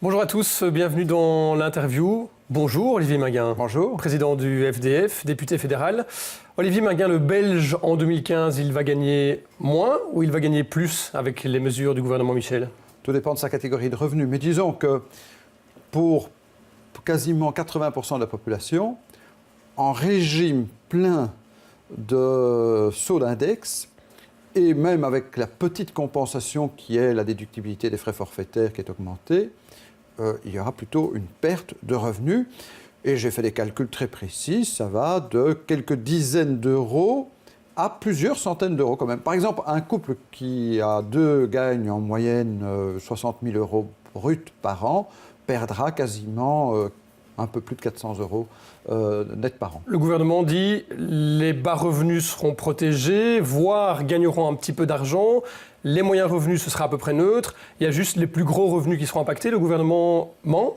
Bonjour à tous, bienvenue dans l'interview. Bonjour Olivier Minguin. Bonjour. Président du FDF, député fédéral. Olivier Minguin, le Belge en 2015, il va gagner moins ou il va gagner plus avec les mesures du gouvernement Michel? Tout dépend de sa catégorie de revenus. Mais disons que pour quasiment 80% de la population, en régime plein de saut d'index, et même avec la petite compensation qui est la déductibilité des frais forfaitaires qui est augmentée, il y aura plutôt une perte de revenus. Et j'ai fait des calculs très précis, ça va de quelques dizaines d'euros à plusieurs centaines d'euros quand même. Par exemple, un couple qui a deux gagne en moyenne 60 000 euros bruts par an perdra quasiment un peu plus de 400 euros net par an. Le gouvernement dit les bas revenus seront protégés, voire gagneront un petit peu d'argent. Les moyens revenus, ce sera à peu près neutre. Il y a juste les plus gros revenus qui seront impactés. Le gouvernement ment?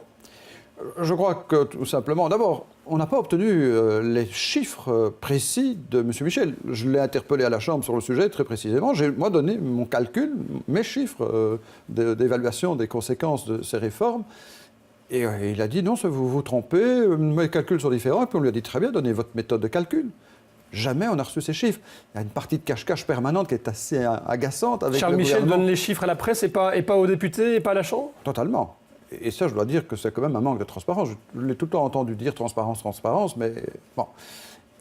Je crois que tout simplement, d'abord, on n'a pas obtenu les chiffres précis de M. Michel. Je l'ai interpellé à la Chambre sur le sujet très précisément. J'ai, moi, donné mon calcul, mes chiffres d'évaluation des conséquences de ces réformes. Et il a dit non, vous vous trompez, mes calculs sont différents. Et puis on lui a dit très bien, donnez votre méthode de calcul. Jamais on a reçu ces chiffres. Il y a une partie de cache-cache permanente qui est assez agaçante avec Charles le Michel gouvernement. donne les chiffres à la presse et pas aux députés et pas à la Chambre? Totalement. Et ça, je dois dire que c'est quand même un manque de transparence. Je l'ai tout le temps entendu dire transparence, mais bon.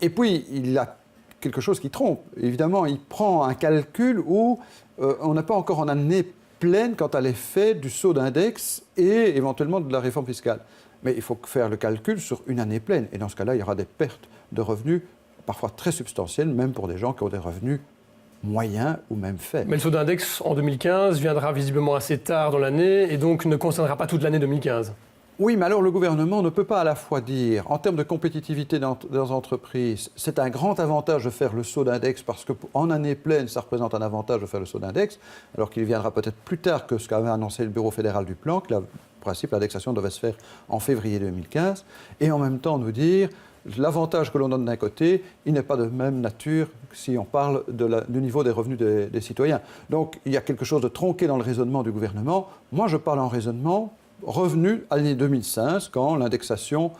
Et puis, il a quelque chose qui trompe. Évidemment, il prend un calcul où on n'est pas encore en année pleine quant à l'effet du saut d'index et éventuellement de la réforme fiscale. Mais il faut faire le calcul sur une année pleine. Et dans ce cas-là, il y aura des pertes de revenus parfois très substantielles, même pour des gens qui ont des revenus moyens ou même faibles. Mais le saut d'index en 2015 viendra visiblement assez tard dans l'année et donc ne concernera pas toute l'année 2015. Oui, mais alors le gouvernement ne peut pas à la fois dire, en termes de compétitivité dans les entreprises, c'est un grand avantage de faire le saut d'index parce qu'en année pleine, ça représente un avantage de faire le saut d'index, alors qu'il viendra peut-être plus tard que ce qu'avait annoncé le Bureau fédéral du plan, que le principe, l'indexation devait se faire en février 2015, et en même temps nous dire, l'avantage que l'on donne d'un côté, il n'est pas de même nature si on parle du niveau des revenus des citoyens. Donc il y a quelque chose de tronqué dans le raisonnement du gouvernement. Moi, je parle en raisonnement revenu à l'année 2005, quand l'indexation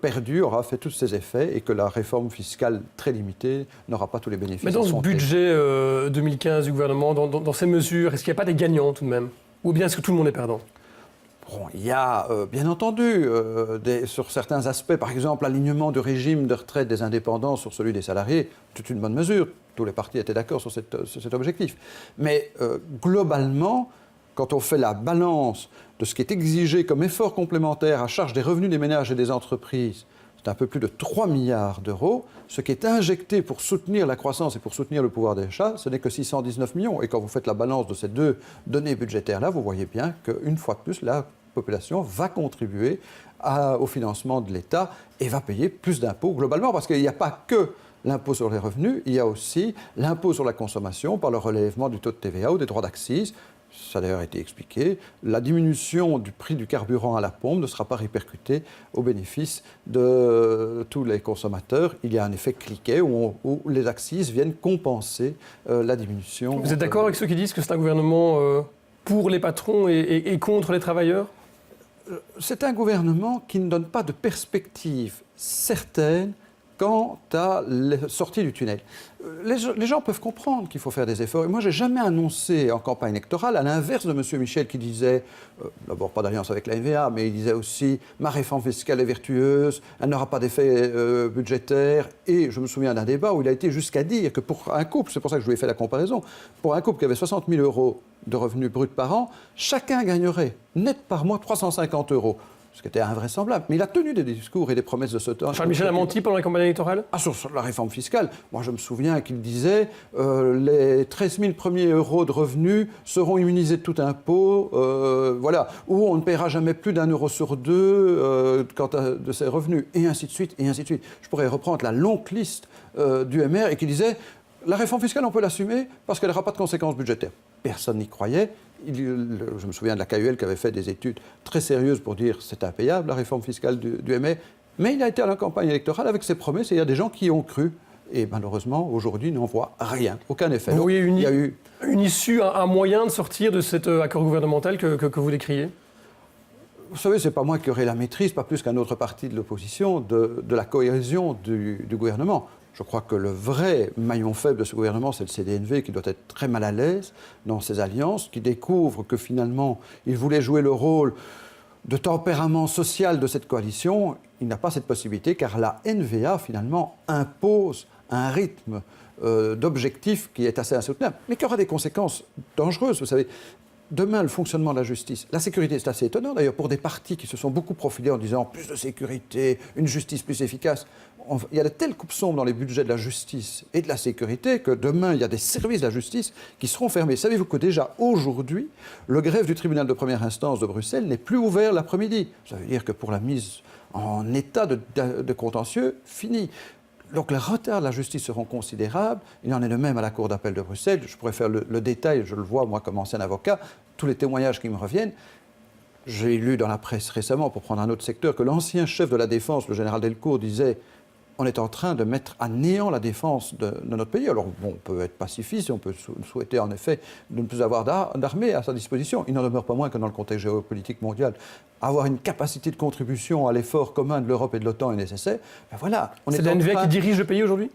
perdue aura fait tous ses effets et que la réforme fiscale très limitée n'aura pas tous les bénéfices. Mais dans ce budget 2015 du gouvernement, dans ces mesures, est-ce qu'il n'y a pas des gagnants tout de même? Ou bien est-ce que tout le monde est perdant? Bon, il y a bien entendu, sur certains aspects, par exemple l'alignement du régime de retraite des indépendants sur celui des salariés, toute une bonne mesure. Tous les partis étaient d'accord sur cet objectif. Mais globalement, quand on fait la balance de ce qui est exigé comme effort complémentaire à charge des revenus des ménages et des entreprises, c'est un peu plus de 3 milliards d'euros. Ce qui est injecté pour soutenir la croissance et pour soutenir le pouvoir d'achat, ce n'est que 619 millions. Et quand vous faites la balance de ces deux données budgétaires-là, vous voyez bien qu'une fois de plus, la population va contribuer au financement de l'État et va payer plus d'impôts globalement. Parce qu'il n'y a pas que l'impôt sur les revenus, il y a aussi l'impôt sur la consommation par le relèvement du taux de TVA ou des droits d'accise. Ça a d'ailleurs été expliqué, la diminution du prix du carburant à la pompe ne sera pas répercutée au bénéfice de tous les consommateurs. Il y a un effet cliquet où les accises viennent compenser la diminution. Vous êtes d'accord avec ceux qui disent que c'est un gouvernement pour les patrons et contre les travailleurs? C'est un gouvernement qui ne donne pas de perspective certaine quant à la sortie du tunnel. Les gens peuvent comprendre qu'il faut faire des efforts. Et moi, je n'ai jamais annoncé en campagne électorale, à l'inverse de M. Michel qui disait, d'abord pas d'alliance avec la NVA, mais il disait aussi « ma réforme fiscale est vertueuse, elle n'aura pas d'effet budgétaire ». Et je me souviens d'un débat où il a été jusqu'à dire que pour un couple, c'est pour ça que je lui ai fait la comparaison, pour un couple qui avait 60 000 euros de revenus bruts par an, chacun gagnerait net par mois 350 euros. Ce qui était invraisemblable. Mais il a tenu des discours et des promesses de ce temps. Charles Michel a menti pendant la campagne électorale? Sur la réforme fiscale. Moi, je me souviens qu'il disait les 13 000 premiers euros de revenus seront immunisés de tout impôt, voilà, où on ne paiera jamais plus d'1 euro sur deux de ses revenus, et ainsi de suite, et ainsi de suite. Je pourrais reprendre la longue liste du MR et qui disait la réforme fiscale, on peut l'assumer parce qu'elle n'aura pas de conséquences budgétaires. Personne n'y croyait. Je me souviens de la KUL qui avait fait des études très sérieuses pour dire que c'est impayable, la réforme fiscale du MR. Mais il a été à la campagne électorale avec ses promesses et il y a des gens qui ont cru. Et malheureusement, aujourd'hui, n'en voit rien, aucun effet. Vous voyez une issue, un moyen de sortir de cet accord gouvernemental que vous décriez? Vous savez, ce n'est pas moi qui aurai la maîtrise, pas plus qu'un autre parti de l'opposition, de la cohésion du gouvernement. Je crois que le vrai maillon faible de ce gouvernement, c'est le CDNV qui doit être très mal à l'aise dans ses alliances, qui découvre que finalement, il voulait jouer le rôle de tempérament social de cette coalition. Il n'a pas cette possibilité car la NVA, finalement, impose un rythme d'objectifs qui est assez insoutenable, mais qui aura des conséquences dangereuses. Vous savez, demain, le fonctionnement de la justice, la sécurité, c'est assez étonnant d'ailleurs pour des partis qui se sont beaucoup profilés en disant plus de sécurité, une justice plus efficace. Il y a de telles coupes sombres dans les budgets de la justice et de la sécurité que demain, il y a des services de la justice qui seront fermés. Savez-vous que déjà aujourd'hui, le greffe du tribunal de première instance de Bruxelles n'est plus ouvert l'après-midi? Ça veut dire que pour la mise en état de contentieux, fini. Donc les retards de la justice seront considérables. Il en est de même à la Cour d'appel de Bruxelles. Je pourrais faire le détail, je le vois moi comme ancien avocat, tous les témoignages qui me reviennent. J'ai lu dans la presse récemment, pour prendre un autre secteur, que l'ancien chef de la défense, le général Delcourt, disait on est en train de mettre à néant la défense de notre pays. Alors, bon, on peut être pacifiste, on peut souhaiter en effet de ne plus avoir d'armée à sa disposition. Il n'en demeure pas moins que dans le contexte géopolitique mondial, avoir une capacité de contribution à l'effort commun de l'Europe et de l'OTAN est nécessaire. Ben voilà, c'est la NVA qui dirige le pays aujourd'hui?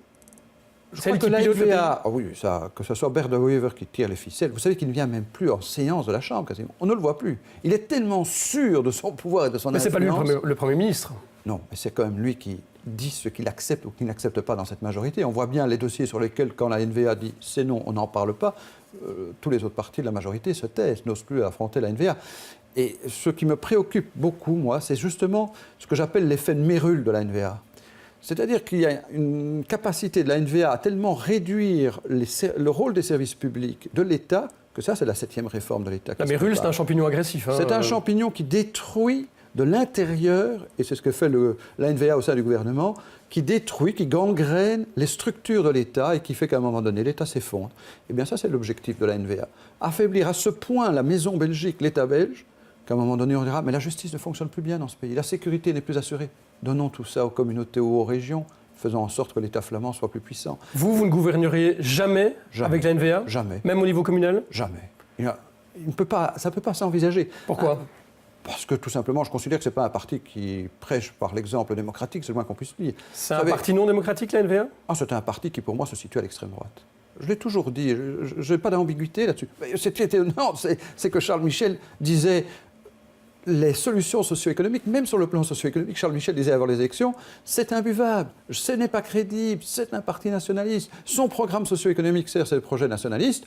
Je crois que la NVA, oui, ça, que ce soit Bert de Wever qui tire les ficelles, vous savez qu'il ne vient même plus en séance de la Chambre, quasiment. On ne le voit plus. Il est tellement sûr de son pouvoir et de son influence. Mais ce n'est pas lui le Premier ministre. Non, mais c'est quand même lui qui dit ce qu'il accepte ou qu'il n'accepte pas dans cette majorité. On voit bien les dossiers sur lesquels, quand la NVA dit c'est non, on n'en parle pas, tous les autres partis de la majorité se taisent, n'osent plus affronter la NVA. Et ce qui me préoccupe beaucoup, moi, c'est justement ce que j'appelle l'effet de mérule de la NVA. C'est-à-dire qu'il y a une capacité de la NVA à tellement réduire le rôle des services publics de l'État, que ça, c'est la 7e réforme de l'État. La mérule, c'est un champignon agressif. Hein, c'est un champignon qui détruit de l'intérieur, et c'est ce que fait la NVA au sein du gouvernement, qui détruit, qui gangrène les structures de l'État et qui fait qu'à un moment donné, l'État s'effondre. Eh bien ça, c'est l'objectif de la NVA. Affaiblir à ce point la maison Belgique, l'État belge, qu'à un moment donné, on dira « mais la justice ne fonctionne plus bien dans ce pays, la sécurité n'est plus assurée. Donnons tout ça aux communautés ou aux régions, faisons en sorte que l'État flamand soit plus puissant. » Vous ne gouverneriez jamais avec la NVA? Jamais. Même au niveau communal? Jamais. Ça ne peut pas s'envisager. Pourquoi? Parce que tout simplement, je considère que ce n'est pas un parti qui prêche par l'exemple démocratique, c'est le moins qu'on puisse dire. C'est un parti non démocratique, la NVA? C'est un parti qui, pour moi, se situe à l'extrême droite. Je l'ai toujours dit, je n'ai pas d'ambiguïté là-dessus. C'est étonnant, c'est que Charles Michel disait les solutions socio-économiques, même sur le plan socio-économique, Charles Michel disait avant les élections, c'est imbuvable, ce n'est pas crédible, c'est un parti nationaliste. Son programme socio-économique, c'est le projet nationaliste.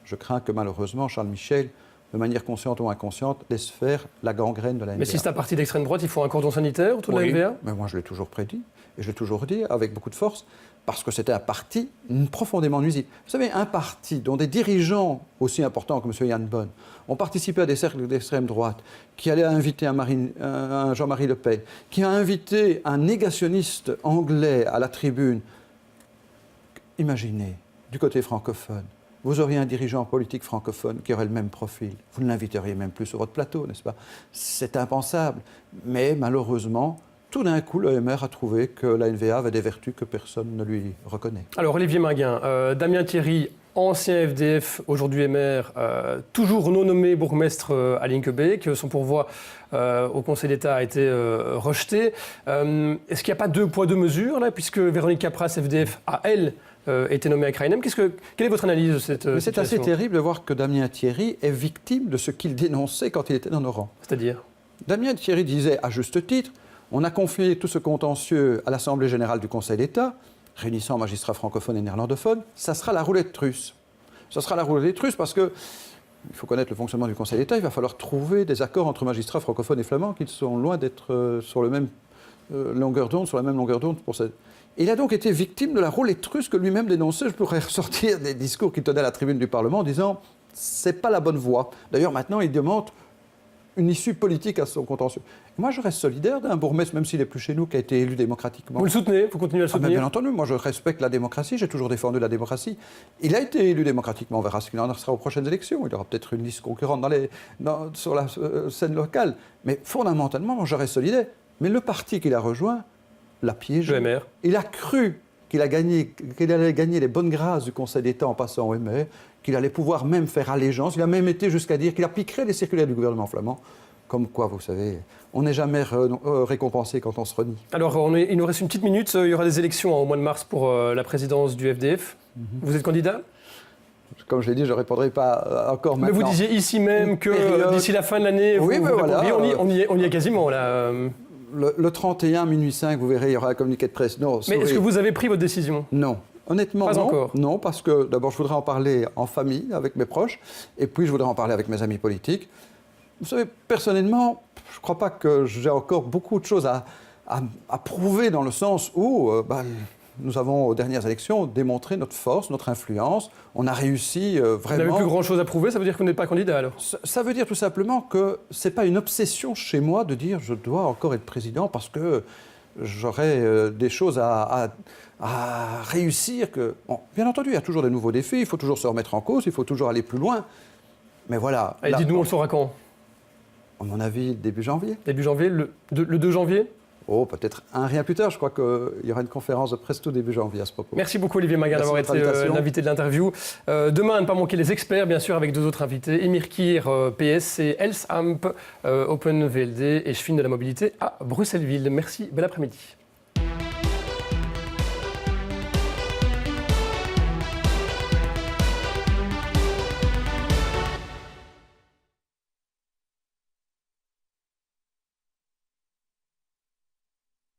Je crains que malheureusement, Charles Michel, de manière consciente ou inconsciente, laisse faire la gangrène de la NVA. Mais si c'est un parti d'extrême droite, il faut un cordon sanitaire autour de la NVA? Mais moi je l'ai toujours prédit, et je l'ai toujours dit avec beaucoup de force, parce que c'était un parti profondément nuisible. Vous savez, un parti dont des dirigeants aussi importants que M. Yann Bonn ont participé à des cercles d'extrême droite, qui allait inviter un Jean-Marie Le Pen, qui a invité un négationniste anglais à la tribune. Imaginez, du côté francophone, vous auriez un dirigeant politique francophone qui aurait le même profil. Vous ne l'inviteriez même plus sur votre plateau, n'est-ce pas? C'est impensable. Mais malheureusement, tout d'un coup, le MR a trouvé que la NVA avait des vertus que personne ne lui reconnaît. Alors, Olivier Minguin, Damien Thierry, ancien FDF, aujourd'hui MR, toujours non nommé bourgmestre à Linkebeek, son pourvoi au Conseil d'État a été rejeté. Est-ce qu'il n'y a pas deux poids, deux mesures, là, puisque Véronique Capras, FDF, a, elle, été nommée à Krainem? Quelle est votre analyse de cette situation? C'est assez terrible de voir que Damien Thierry est victime de ce qu'il dénonçait quand il était dans nos rangs. C'est-à-dire? Damien Thierry disait, à juste titre, on a confié tout ce contentieux à l'Assemblée générale du Conseil d'État, réunissant magistrats francophones et néerlandophones, ça sera la roulette russe. Ça sera la roulette russe parce que, il faut connaître le fonctionnement du Conseil d'État, il va falloir trouver des accords entre magistrats francophones et flamands qui sont loin d'être sur la même longueur d'onde pour cette... Il a donc été victime de la roulette russe que lui-même dénonçait. Je pourrais ressortir des discours qu'il tenait à la tribune du Parlement en disant « c'est pas la bonne voie ». D'ailleurs, maintenant, il demande une issue politique à son contentieux. Moi, je reste solidaire d'un bourgmestre, même s'il n'est plus chez nous, qui a été élu démocratiquement. Vous le soutenez? Vous continuez à le soutenir? Bien entendu, moi je respecte la démocratie, j'ai toujours défendu la démocratie. Il a été élu démocratiquement, on verra ce qu'il en sera aux prochaines élections. Il y aura peut-être une liste concurrente sur la scène locale. Mais fondamentalement, moi je reste solidaire. Mais le parti qu'il a rejoint l'a piégé. Le MR. Il a cru qu'il allait gagner les bonnes grâces du Conseil d'État en passant au MR, qu'il allait pouvoir même faire allégeance. Il a même été jusqu'à dire qu'il appliquerait les circulaires du gouvernement flamand. Comme quoi, vous savez, on n'est jamais récompensé quand on se renie. Alors, il nous reste une petite minute. Il y aura des élections au mois de mars pour la présidence du FDF. Vous êtes candidat ? Comme je l'ai dit, je ne répondrai pas encore maintenant. Mais vous disiez ici même que d'ici la fin de l'année, oui, vous voilà, on y est quasiment là. Le 31, minuit 5, vous verrez, il y aura un communiqué de presse. Non, mais est-ce que vous avez pris votre décision ? Non. Honnêtement, pas non. Encore. Non, parce que d'abord, je voudrais en parler en famille, avec mes proches, et puis je voudrais en parler avec mes amis politiques. Vous savez, personnellement, je ne crois pas que j'ai encore beaucoup de choses à prouver dans le sens où nous avons, aux dernières élections, démontré notre force, notre influence. On a réussi vraiment... Vous n'avez plus grand-chose à prouver, ça veut dire que vous n'êtes pas candidat alors ? Ça veut dire tout simplement que ce n'est pas une obsession chez moi de dire je dois encore être président parce que j'aurais des choses à réussir. Bon, bien entendu, il y a toujours de nouveaux défis, il faut toujours se remettre en cause, il faut toujours aller plus loin. Mais voilà... Allez, dites-nous, on le saura quand ? À mon avis, début janvier. Début janvier, le 2 janvier ? Oh, peut-être rien plus tard. Je crois qu'il y aura une conférence de presse tout début janvier à ce propos. Merci beaucoup Olivier Maga d'avoir été l'invité de l'interview. Demain, à ne pas manquer les experts, bien sûr, avec 2 autres invités. Emir Kir, PS, et Els Amp, Open VLD et Schfin de la mobilité à Bruxelles-Ville. Merci, bel après-midi.